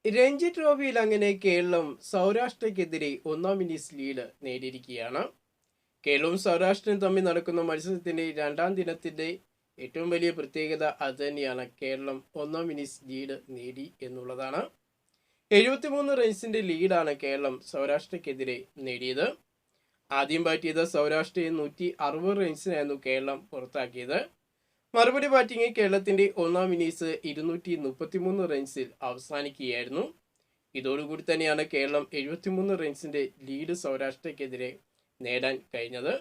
രഞ്ജി ട്രോഫിയിൽ അങ്ങനെ കേരളം സൗരാഷ്ട്രയ്ക്കെതിരെ ഒന്നാം ഇന്നിംഗ്സ് ലീഡ് നേടിയിരിക്കുകയാണ്. കേരളവും സൗരാഷ്ട്രയും തമ്മിൽ നടക്കുന്ന മത്സരത്തിന്റെ രണ്ടാം ദിനത്തിന്റെ ഏറ്റവും വലിയ പ്രത്യേകത അതുതന്നെയാണ്. കേരളം ഒന്നാം ഇന്നിംഗ്സ് ലീഡ് നേടി എന്നുള്ളതാണ്. 73 റൺസിന്റെ ലീഡാണ് കേരളം സൗരാഷ്ട്രയ്ക്കെതിരെ നേടിയത്. ആദ്യം ബാറ്റ് ചെയ്ത സൗരാഷ്ട്രയെ 160 റൺസിനായിരുന്നു കേരളം പുറത്താക്കിയത്. മറുപടി ബാറ്റിംഗ് കേരളത്തിന്റെ ഒന്നാം ഇന്നിംഗ്സ് 233 റൺസിൽ അവസാനിക്കുകയായിരുന്നു. ഇതോടുകൂടി തന്നെയാണ് കേരളം 73 റൺസിന്റെ ലീഡ് സൗരാഷ്ട്രയ്ക്കെതിരെ നേടാൻ കഴിഞ്ഞത്.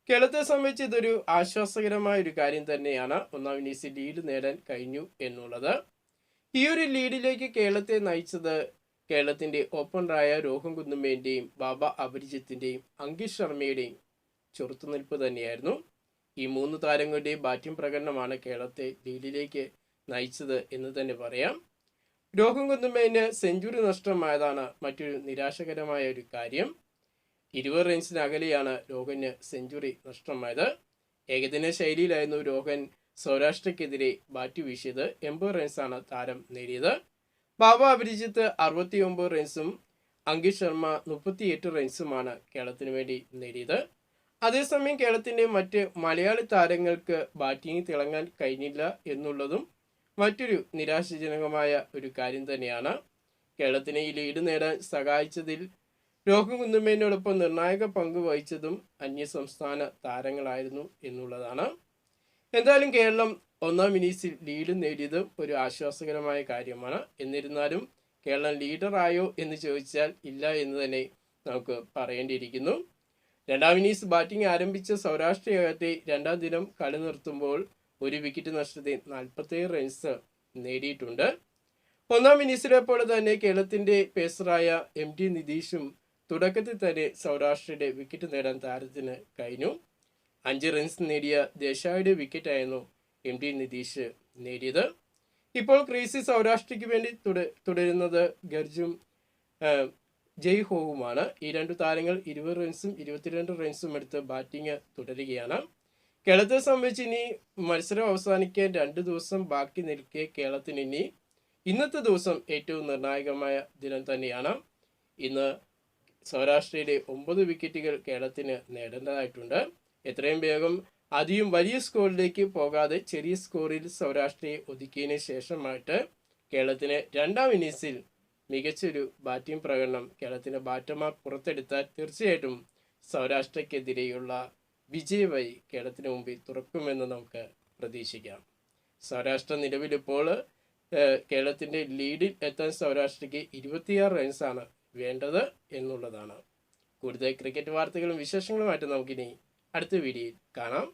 കേരളത്തെ സംബന്ധിച്ച് ഇതൊരു ആശ്വാസകരമായ ഒരു കാര്യം തന്നെയാണ്. ഒന്നാം ഇന്നിംഗ്സിൽ ലീഡ് നേടാൻ കഴിഞ്ഞു എന്നുള്ളത്. ഈ ഒരു ലീഡിലേക്ക് കേരളത്തെ നയിച്ചത് കേരളത്തിന്റെ ഓപ്പണറായ രോഹൻ കുന്നുമ്മേന്റെയും ബാബ അപരിജിത്തിന്റെയും അങ്കിഷ് ശർമ്മയുടെയും ചെറുത്തുനിൽപ്പ് തന്നെയായിരുന്നു. ഈ മൂന്ന് താരങ്ങളുടെയും ബാറ്റിംഗ് പ്രകടനമാണ് കേരളത്തെ ലീഡിലേക്ക് നയിച്ചത് എന്ന് തന്നെ പറയാം. രോഹൻ കുന്നുമ്മേന് സെഞ്ചുറി നഷ്ടമായതാണ് മറ്റൊരു നിരാശകരമായ ഒരു കാര്യം. 20 റൺസിനകലെയാണ് രോഹന് സെഞ്ചുറി നഷ്ടമായത്. ഏകദിന ശൈലിയിലായിരുന്നു രോഹൻ സൗരാഷ്ട്രയ്ക്കെതിരെ ബാറ്റ് വീശിയത്. 80 റൺസാണ് താരം നേടിയത്. ബാബ അപരിജിത്ത് 69 റൺസും അങ്കിഷ് ശർമ്മ 38 റൺസുമാണ് കേരളത്തിന് വേണ്ടി നേടിയത്. അതേസമയം കേരളത്തിന്റെ മറ്റ് മലയാളി താരങ്ങൾക്ക് ബാറ്റിംഗ് തിളങ്ങാൻ കഴിഞ്ഞില്ല എന്നുള്ളതും മറ്റൊരു നിരാശാജനകമായ ഒരു കാര്യം തന്നെയാണ്. കേരളത്തിന് ഈ ലീഡ് നേടാൻ സഹായിച്ചതിൽ രോഹൻ കുന്നുമ്മേനോടൊപ്പം നിർണായക പങ്ക് വഹിച്ചതും അന്യസംസ്ഥാന താരങ്ങളായിരുന്നു എന്നുള്ളതാണ്. എന്തായാലും കേരളം ഒന്നാം ഇന്നിംഗ്സിൽ ലീഡ് നേടിയത് ഒരു ആശ്വാസകരമായ കാര്യമാണ്. എന്നിരുന്നാലും കേരളം ലീഡറായോ എന്ന് ചോദിച്ചാൽ ഇല്ല എന്ന് തന്നെ നമുക്ക് പറയേണ്ടിയിരിക്കുന്നു. രണ്ടാം ഇന്നിംഗ്സ് ബാറ്റിംഗ് ആരംഭിച്ച സൗരാഷ്ട്രയാകട്ടെ രണ്ടാം ദിനം കളി നിർത്തുമ്പോൾ ഒരു വിക്കറ്റ് നഷ്ടത്തിൽ 47 റൺസ് നേടിയിട്ടുണ്ട്. ഒന്നാം ഇന്നിംഗ്സിലെ പോലെ തന്നെ കേരളത്തിന്റെ പേസറായ MT നിതീഷും തുടക്കത്തിൽ തന്നെ സൗരാഷ്ട്രയുടെ വിക്കറ്റ് നേടാൻ താരത്തിന് കഴിഞ്ഞു. 5 റൺസ് നേടിയ ദേശായിയുടെ വിക്കറ്റായിരുന്നു MT നിതീഷ് നേടിയത്. ഇപ്പോൾ ക്രീസിൽ സൗരാഷ്ട്രയ്ക്ക് വേണ്ടി തുടരുന്നത് ഗർജും ജയ് ഹോവുമാണ്. ഈ രണ്ടു താരങ്ങൾ 20 റൺസും 22 റൺസും എടുത്ത് ബാറ്റിംഗ് തുടരുകയാണ്. കേരളത്തെ സംബന്ധിച്ച് ഇനി മത്സരം അവസാനിക്കാൻ 2 ദിവസം ബാക്കി നിൽക്കെ കേരളത്തിന് ഇനി ഇന്നത്തെ ദിവസം ഏറ്റവും നിർണായകമായ ദിനം തന്നെയാണ്. ഇന്ന് സൗരാഷ്ട്രയുടെ 9 വിക്കറ്റുകൾ കേരളത്തിന് നേടേണ്ടതായിട്ടുണ്ട്. എത്രയും വേഗം അധികം വലിയ സ്കോറിലേക്ക് പോകാതെ ചെറിയ സ്കോറിൽ സൗരാഷ്ട്രയെ ഒതുക്കിയതിന് ശേഷമായിട്ട് കേരളത്തിന് രണ്ടാം ഇന്നിംഗ്സിൽ മികച്ചൊരു ബാറ്റിംഗ് പ്രകടനം കേരളത്തിന്റെ ബാറ്റർമാർ പുറത്തെടുത്താൽ തീർച്ചയായിട്ടും സൗരാഷ്ട്രയ്ക്കെതിരെയുള്ള വിജയ വഴി കേരളത്തിന് മുമ്പിൽ തുറക്കുമെന്ന് നമുക്ക് പ്രതീക്ഷിക്കാം. സൗരാഷ്ട്ര നിലവിലിപ്പോൾ കേരളത്തിന്റെ ലീഡിൽ എത്താൻ സൗരാഷ്ട്രയ്ക്ക് 26 റൺസാണ് വേണ്ടത് എന്നുള്ളതാണ്. കൂടുതൽ ക്രിക്കറ്റ് വാർത്തകളും വിശേഷങ്ങളുമായിട്ട് നമുക്കിനി അടുത്ത വീഡിയോയിൽ കാണാം.